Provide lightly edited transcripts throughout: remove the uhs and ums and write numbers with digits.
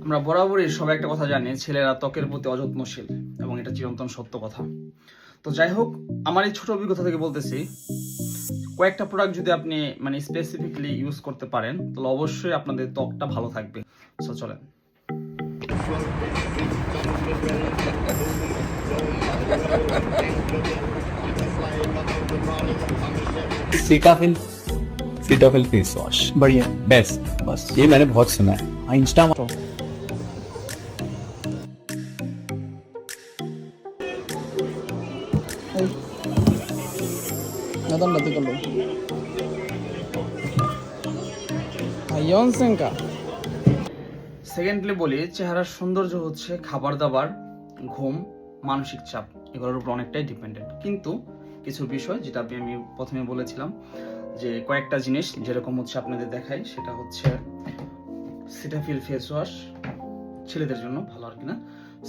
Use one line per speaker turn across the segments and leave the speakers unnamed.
আমরা বরাবরই সবাই একটা কথা জানি, ছেলেরা ত্বকের প্রতি অযত্নশীল এবং এটা চিরন্তন সত্য কথা। তো যাই হোক, আমার এই ছোট অভিজ্ঞতা থেকে বলতেছি, কয়েকটা প্রোডাক্ট যদি আপনি স্পেসিফিকলি ইউজ করতে পারেন তাহলে অবশ্যই আপনাদের ত্বকটা ভালো থাকবে। সো চলেন।
सीटाफिल सीटाफिल फेस वॉश
बढ़िया
बेस्ट।
बस
ये मैंने बहुत सुना है।
हाँ इंस्टा में 나도 나도 걸로 연생가
সেকেন্ডলি বলি, চেহারার সৌন্দর্য হচ্ছে খাবার দাবার, ঘুম, মানসিক চাপ, এগুলোর উপর অনেকটাই ডিপেন্ডেন্ট। কিন্তু কিছু বিষয় যেটা আমি প্রথমে বলেছিলাম, যে কয়েকটা জিনিস যেরকম হচ্ছে আপনাদের দেখাই, সেটা হচ্ছে সিটাফিল ফেস ওয়াশ, ছেলেদের জন্য ভালো আর কিনা,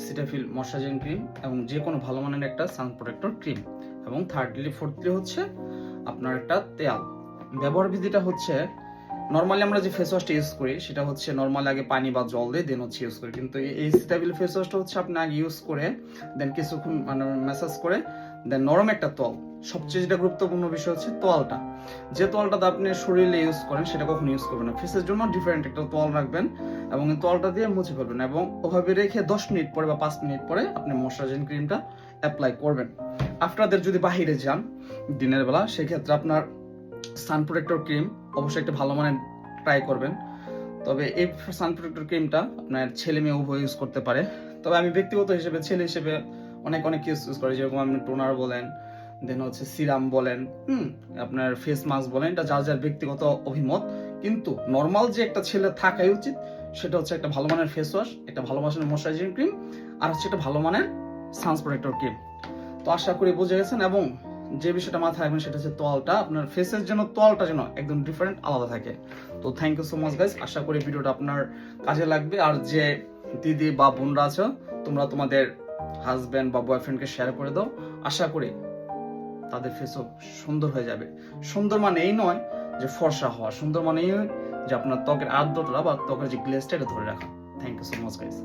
সিটাফিল ময়শ্চারাইজিং ক্রিম এবং যে কোনো ভালো মানের একটা সান প্রোটেক্টর ক্রিম, এবং ফোর্থলি হচ্ছে আপনার একটা তেল। ব্যবহার বিধিটা হচ্ছে, নর্মালি আমরা যে ফেস ওয়াশটা ইউজ করি সেটা হচ্ছে নর্মালি আগে পানি বা জল দিয়ে দেন হচ্ছে ইউজ করি, কিন্তু এই সিটাফিল ফেস ওয়াশটা হচ্ছে আপনি আগে ইউজ করে দেন কিছুক্ষণ ম্যাসাজ করে দেন নরম একটা তোয়াল। সবচেয়ে যেটা গুরুত্বপূর্ণ বিষয় হচ্ছে তোয়ালটা, যে তোয়ালটা আপনি শরীরে ইউজ করেন সেটা কখনো ইউজ করবেন না, ফেসের জন্য ডিফারেন্ট একটা তোয়াল রাখবেন এবং এই তোয়ালটা দিয়ে মুছে ফেলবেন এবং ওভাবে রেখে 10 মিনিট পরে বা 5 মিনিট পরে আপনি ময়শ্চারাইজিং ক্রিমটা অ্যাপ্লাই করবেন। আফটারদের যদি বাহিরে যান দিনের বেলা, সেক্ষেত্রে আপনার সান প্রোটেক্টর ক্রিম অবশ্যই একটা ভালো মানের ট্রাই করবেন। তবে এই সান প্রোটেক্টর ক্রিমটা আপনার ছেলে মেয়ে উভয় ইউজ করতে পারে। তবে আমি ব্যক্তিগত হিসেবে ছেলে হিসেবে অনেক ইউজ করি, যেরকম আপনি টোনার বলেন, দেন হচ্ছে সিরাম বলেন, আপনার ফেস মাস্ক বলেন, এটা যার যার ব্যক্তিগত অভিমত। কিন্তু নর্মাল যে একটা ছেলে থাকাই উচিত সেটা হচ্ছে একটা ভালো মানের ফেস ওয়াশ, একটা ভালো মানের ময়শ্চারাইজিং ক্রিম, আর হচ্ছে একটা ভালো মানের সান প্রোটেক্টর ক্রিম। তো আশা করি বুঝে গেছেন, এবং যে বিষয়টা মাথায় রাখবেন সেটা হচ্ছে তোয়ালটা, আপনার ফেসের জন্য তোয়ালটা যেন একদম ডিফারেন্ট আলাদা থাকে। তো thank you so much guys, আশা করি ভিডিওটা আপনার কাজে লাগবে। আর যে দিদি বা বোনরা আছো, তোমরা তোমাদের হাজব্যান্ড বা বয়ফ্রেন্ডকে শেয়ার করে দাও, আশা করি তাদের ফেসও সুন্দর হয়ে যাবে। সুন্দর মানে এই নয় যে ফর্সা হওয়া, সুন্দর মানে এই যে আপনার ত্বকের আর্দ্রতা বা ত্বকের যে গ্লেজটা এটা ধরে রাখা। Thank you so much guys.